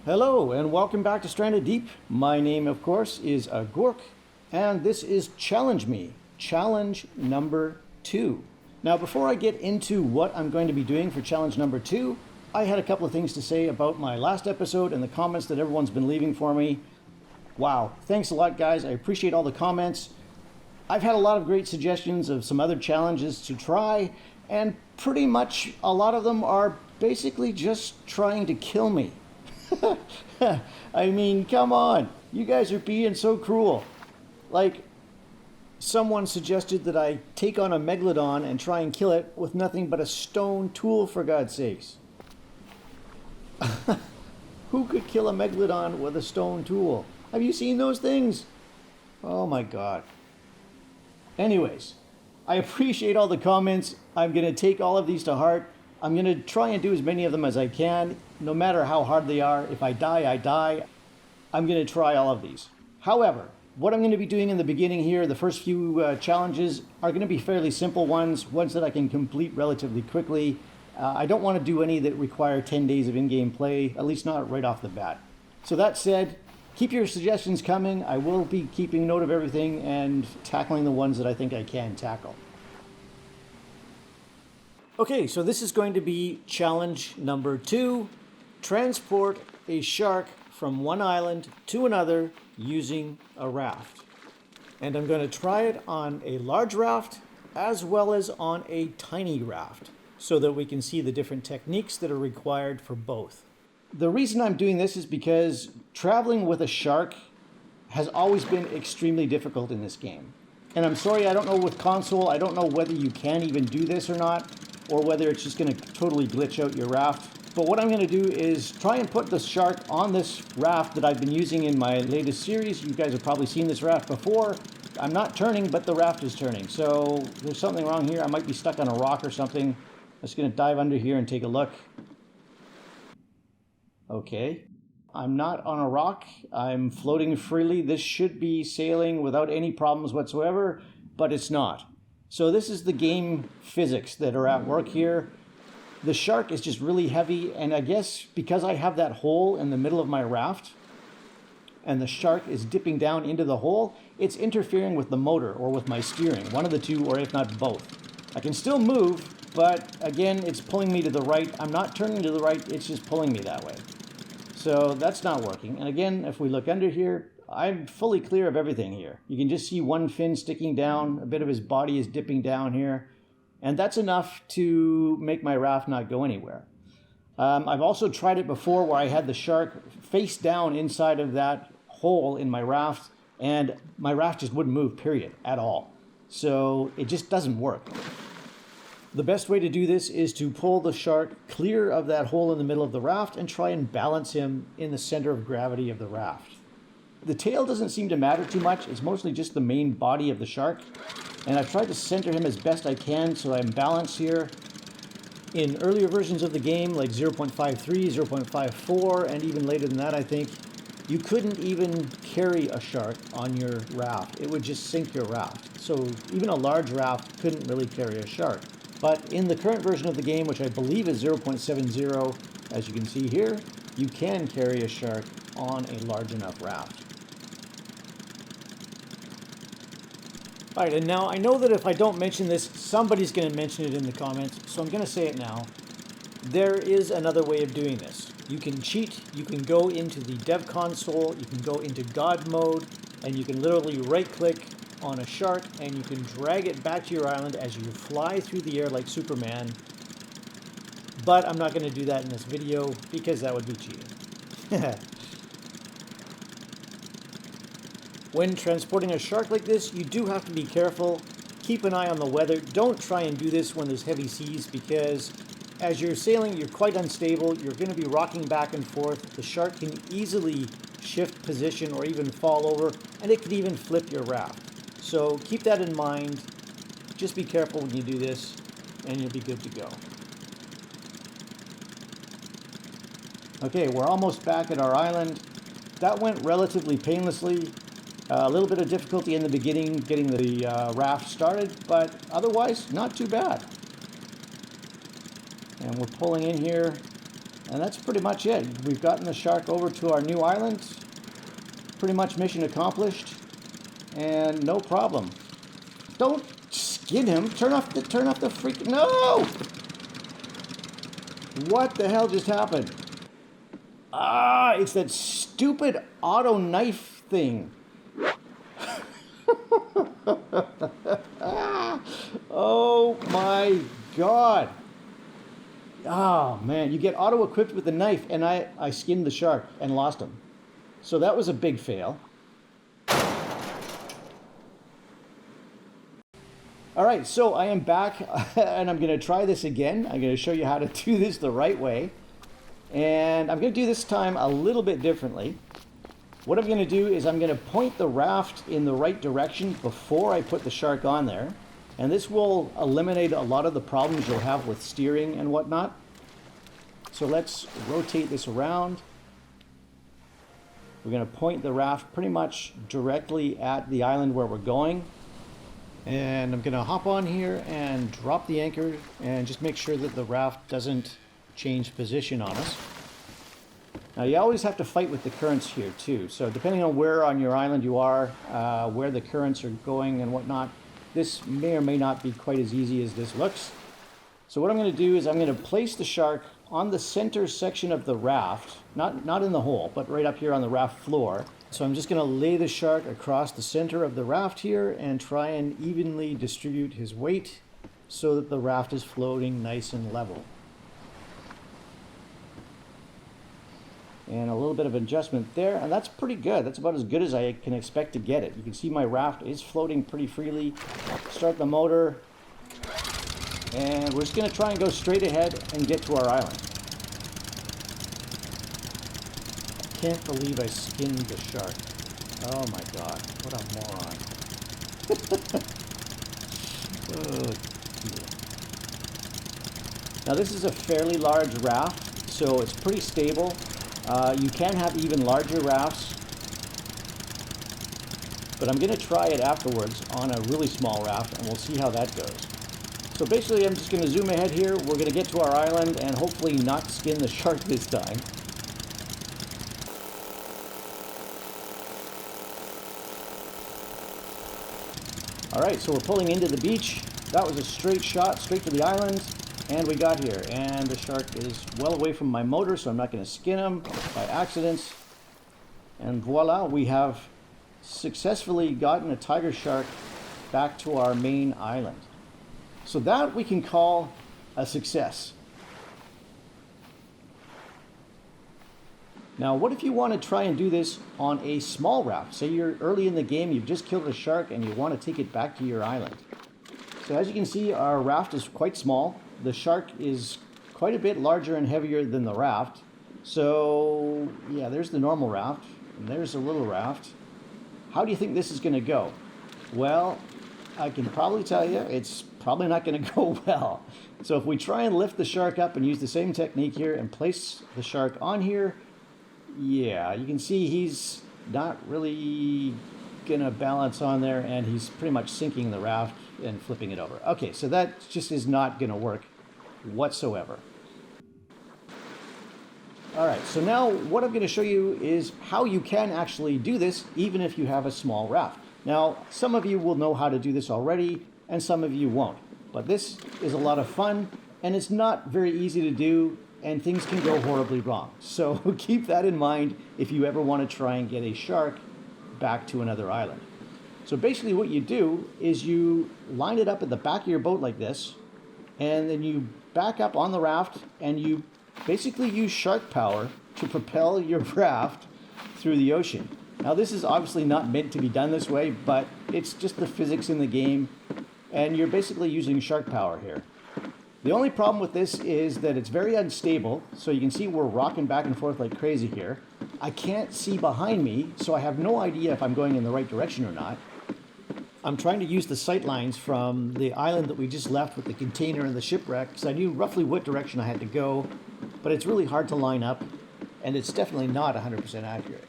Hello and welcome back to Stranded Deep. My name, of course, is Agork, and this is Challenge Me, challenge number 2. Now, before I get into what I'm going to be doing for challenge number 2, I had a couple of things to say about my last episode and the comments that everyone's been leaving for me. Wow, thanks a lot, guys. I appreciate all the comments. I've had a lot of great suggestions of some other challenges to try, and pretty much a lot of them are basically just trying to kill me. I mean, come on. You guys are being so cruel. Like, someone suggested that I take on a megalodon and try and kill it with nothing but a stone tool, for God's sakes. Who could kill a megalodon with a stone tool? Have you seen those things? Oh my God. Anyways, I appreciate all the comments. I'm going to take all of these to heart. I'm going to try and do as many of them as I can, no matter how hard they are. If I die, I die. I'm going to try all of these. However, what I'm going to be doing in the beginning here, the first few challenges, are going to be fairly simple ones that I can complete relatively quickly. I don't want to do any that require 10 days of in-game play, at least not right off the bat. So that said, keep your suggestions coming. I will be keeping note of everything and tackling the ones that I think I can tackle. Okay, so this is going to be challenge number 2. Transport a shark from one island to another using a raft. And I'm going to try it on a large raft as well as on a tiny raft so that we can see the different techniques that are required for both. The reason I'm doing this is because traveling with a shark has always been extremely difficult in this game. And I'm sorry, I don't know with console, I don't know whether you can even do this or not, or whether it's just going to totally glitch out your raft. But what I'm going to do is try and put the shark on this raft that I've been using in my latest series. You guys have probably seen this raft before. I'm not turning, but the raft is turning. So there's something wrong here. I might be stuck on a rock or something. I'm just going to dive under here and take a look. Okay. I'm not on a rock. I'm floating freely. This should be sailing without any problems whatsoever, but it's not. So this is the game physics that are at work here. The shark is just really heavy, and I guess because I have that hole in the middle of my raft, and the shark is dipping down into the hole, it's interfering with the motor or with my steering, one of the two, or if not both. I can still move, but again, it's pulling me to the right. I'm not turning to the right, it's just pulling me that way. So that's not working. And again, if we look under here, I'm fully clear of everything here. You can just see one fin sticking down, a bit of his body is dipping down here, and that's enough to make my raft not go anywhere. I've also tried it before where I had the shark face down inside of that hole in my raft, and my raft just wouldn't move, period, at all. So it just doesn't work. The best way to do this is to pull the shark clear of that hole in the middle of the raft and try and balance him in the center of gravity of the raft. The tail doesn't seem to matter too much. It's mostly just the main body of the shark. And I've tried to center him as best I can so I'm balanced here. In earlier versions of the game, like 0.53, 0.54, and even later than that, I think, you couldn't even carry a shark on your raft. It would just sink your raft. So even a large raft couldn't really carry a shark. But in the current version of the game, which I believe is 0.70, as you can see here, you can carry a shark on a large enough raft. All right, and now I know that if I don't mention this, somebody's going to mention it in the comments, so I'm going to say it now. There is another way of doing this. You can cheat, you can go into the dev console, you can go into God mode, and you can literally right-click on a shark, and you can drag it back to your island as you fly through the air like Superman. But I'm not going to do that in this video, because that would be cheating. When transporting a shark like this, you do have to be careful. Keep an eye on the weather. Don't try and do this when there's heavy seas because as you're sailing, you're quite unstable. You're going to be rocking back and forth. The shark can easily shift position or even fall over, and it could even flip your raft. So keep that in mind. Just be careful when you do this, and you'll be good to go. Okay, we're almost back at our island. That went relatively painlessly. A little bit of difficulty in the beginning getting the raft started, but otherwise not too bad. And we're pulling in here. And that's pretty much it. We've gotten the shark over to our new island. Pretty much mission accomplished. And no problem. Don't skin him. Turn off the freaking... No! What the hell just happened? Ah, it's that stupid auto knife thing. Oh my God. Oh man, you get auto equipped with the knife, and I skinned the shark and lost him. So that was a big fail. All right, so I am back and I'm going to try this again. I'm going to show you how to do this the right way. And I'm going to do this time a little bit differently. What I'm going to do is I'm going to point the raft in the right direction before I put the shark on there. And this will eliminate a lot of the problems you'll have with steering and whatnot. So let's rotate this around. We're going to point the raft pretty much directly at the island where we're going. And I'm going to hop on here and drop the anchor and just make sure that the raft doesn't change position on us. Now you always have to fight with the currents here too. So depending on where on your island you are, where the currents are going and whatnot, this may or may not be quite as easy as this looks. So what I'm going to do is I'm going to place the shark on the center section of the raft, not in the hole, but right up here on the raft floor. So I'm just going to lay the shark across the center of the raft here and try and evenly distribute his weight so that the raft is floating nice and level. And a little bit of adjustment there, and that's pretty good. That's about as good as I can expect to get it. You can see my raft is floating pretty freely. Start the motor, and we're just going to try and go straight ahead and get to our island. I can't believe I skinned the shark. Oh my God, what a moron. Oh dear. Now this is a fairly large raft, so it's pretty stable. You can have even larger rafts, but I'm going to try it afterwards on a really small raft and we'll see how that goes. So basically I'm just going to zoom ahead here. We're going to get to our island and hopefully not skin the shark this time. Alright, so we're pulling into the beach. That was a straight shot, straight to the island. And we got here, and the shark is well away from my motor, so I'm not going to skin him by accident. And voila, we have successfully gotten a tiger shark back to our main island. So that we can call a success. Now, what if you want to try and do this on a small raft? Say you're early in the game, you've just killed a shark, and you want to take it back to your island. So as you can see, our raft is quite small. The shark is quite a bit larger and heavier than the raft. So yeah, there's the normal raft, and there's a little raft. How do you think this is going to go? Well, I can probably tell you it's probably not going to go well. So if we try and lift the shark up and use the same technique here and place the shark on here, yeah, you can see he's not really going to balance on there, and he's pretty much sinking the raft and flipping it over. Okay, so that just is not going to work whatsoever. All right, so now what I'm going to show you is how you can actually do this even if you have a small raft. Now, some of you will know how to do this already, and some of you won't. But this is a lot of fun, and it's not very easy to do, and things can go horribly wrong. So keep that in mind if you ever want to try and get a shark back to another island. So basically what you do is you line it up at the back of your boat like this, and then you back up on the raft, and you basically use shark power to propel your raft through the ocean. Now this is obviously not meant to be done this way, but it's just the physics in the game, and you're basically using shark power here. The only problem with this is that it's very unstable, so you can see we're rocking back and forth like crazy here. I can't see behind me, so I have no idea if I'm going in the right direction or not. I'm trying to use the sight lines from the island that we just left with the container and the shipwreck, because I knew roughly what direction I had to go, but it's really hard to line up, and it's definitely not 100% accurate.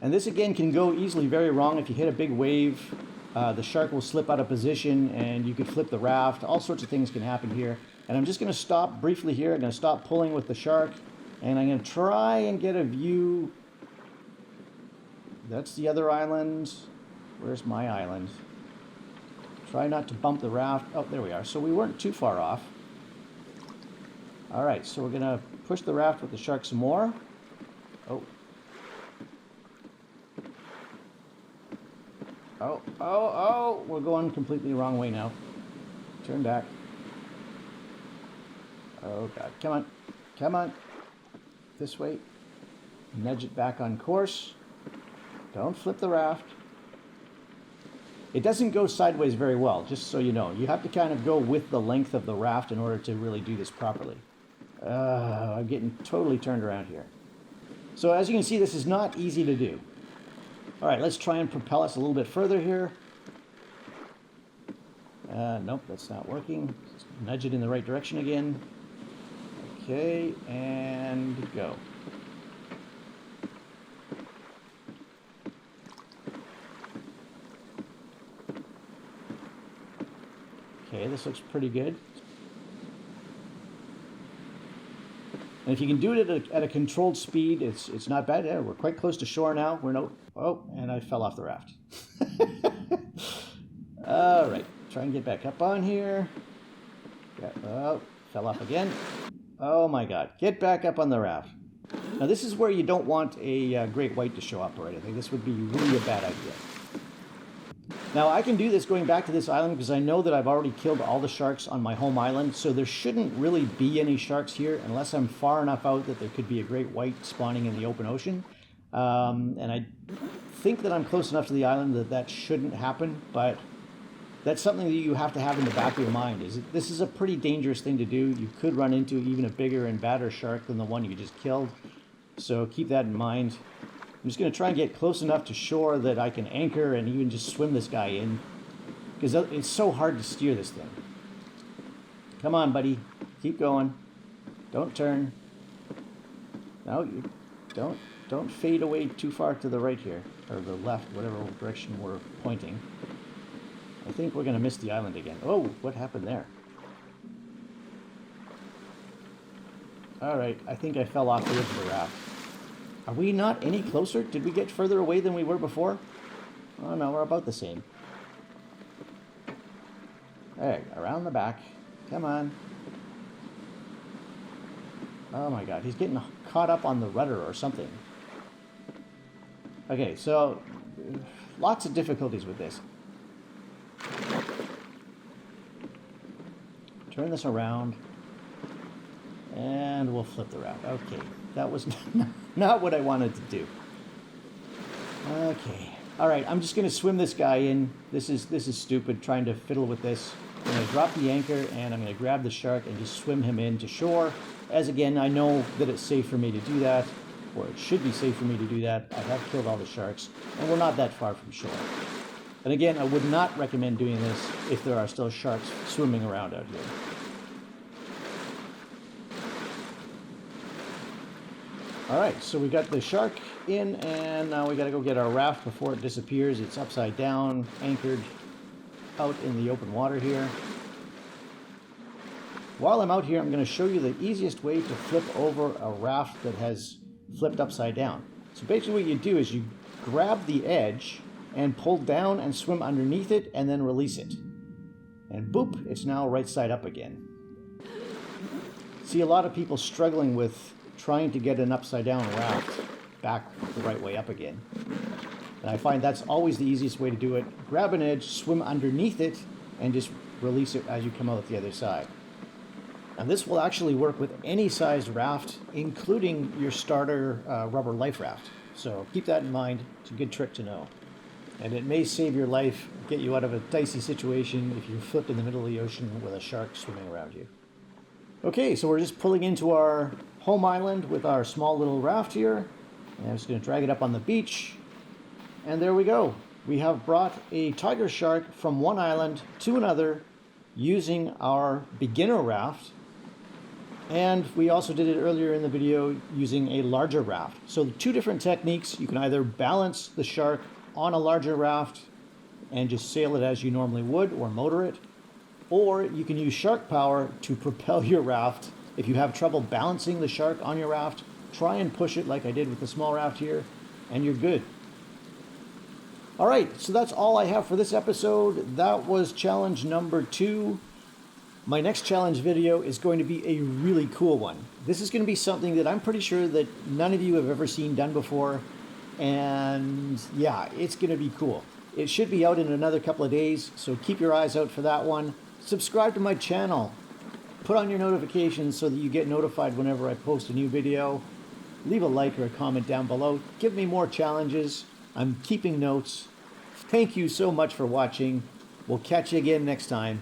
And this again can go easily very wrong if you hit a big wave the shark will slip out of position and you could flip the raft. All sorts of things can happen here. And I'm just going to stop briefly here. I'm going to stop pulling with the shark. And I'm going to try and get a view. That's the other island. Where's my island? Try not to bump the raft. Oh, there we are. So we weren't too far off. All right, so we're going to push the raft with the shark some more. Oh. Oh, we're going completely the wrong way now. Turn back. Oh, God. Come on. Come on. This way. Nudge it back on course. Don't flip the raft. It doesn't go sideways very well, just so you know. You have to kind of go with the length of the raft in order to really do this properly. I'm getting totally turned around here. So as you can see, this is not easy to do. All right, let's try and propel us a little bit further here. Nope, that's not working. Just nudge it in the right direction again. Okay, and go. Okay, this looks pretty good. And if you can do it at a controlled speed, it's not bad. Yeah, we're quite close to shore now. Oh, and I fell off the raft. All right, try and get back up on here. Yeah, oh, fell off again. Oh my God, get back up on the raft. Now this is where you don't want a great white to show up or anything. This would be really a bad idea. Now I can do this going back to this island because I know that I've already killed all the sharks on my home island, so there shouldn't really be any sharks here unless I'm far enough out that there could be a great white spawning in the open ocean. And I think that I'm close enough to the island that that shouldn't happen, but that's something that you have to have in the back of your mind. This is a pretty dangerous thing to do. You could run into even a bigger and badder shark than the one you just killed, so keep that in mind. I'm just going to try and get close enough to shore that I can anchor and even just swim this guy in, because it's so hard to steer this thing. Come on, buddy. Keep going. Don't turn. No, you don't fade away too far to the right here, or the left, whatever direction we're pointing. I think we're going to miss the island again. Oh, what happened there? All right, I think I fell off the edge of the raft. Are we not any closer? Did we get further away than we were before? Oh no, we're about the same. Alright, around the back. Come on. Oh my God, he's getting caught up on the rudder or something. Okay, so lots of difficulties with this. Turn this around. And we'll flip the raft. Okay, that was not what I wanted to do. Okay, all right. I'm just going to swim this guy in. This is stupid. Trying to fiddle with this. I'm going to drop the anchor and I'm going to grab the shark and just swim him in to shore. As again, I know that it's safe for me to do that, or it should be safe for me to do that. I have killed all the sharks, and we're not that far from shore. And again, I would not recommend doing this if there are still sharks swimming around out here. All right, so we got the shark in, and now we got to go get our raft before it disappears. It's upside down, anchored out in the open water here. While I'm out here, I'm going to show you the easiest way to flip over a raft that has flipped upside down. So basically what you do is you grab the edge and pull down and swim underneath it and then release it. And boop, it's now right side up again. See a lot of people struggling with trying to get an upside down raft back the right way up again. And I find that's always the easiest way to do it. Grab an edge, swim underneath it, and just release it as you come out the other side. And this will actually work with any sized raft, including your starter rubber life raft. So keep that in mind. It's a good trick to know. And it may save your life, get you out of a dicey situation if you're flipped in the middle of the ocean with a shark swimming around you. Okay, so we're just pulling into our home island with our small little raft here. And I'm just going to drag it up on the beach. And there we go. We have brought a tiger shark from one island to another using our beginner raft. And we also did it earlier in the video using a larger raft. So two different techniques. You can either balance the shark on a larger raft and just sail it as you normally would or motor it. Or you can use shark power to propel your raft. If you have trouble balancing the shark on your raft, try and push it like I did with the small raft here, and you're good. All right, so that's all I have for this episode. That was challenge number 2. My next challenge video is going to be a really cool one. This is going to be something that I'm pretty sure that none of you have ever seen done before. And yeah, it's going to be cool. It should be out in another couple of days, so keep your eyes out for that one. Subscribe to my channel. Put on your notifications so that you get notified whenever I post a new video. Leave a like or a comment down below. Give me more challenges. I'm keeping notes. Thank you so much for watching. We'll catch you again next time.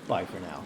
Bye for now.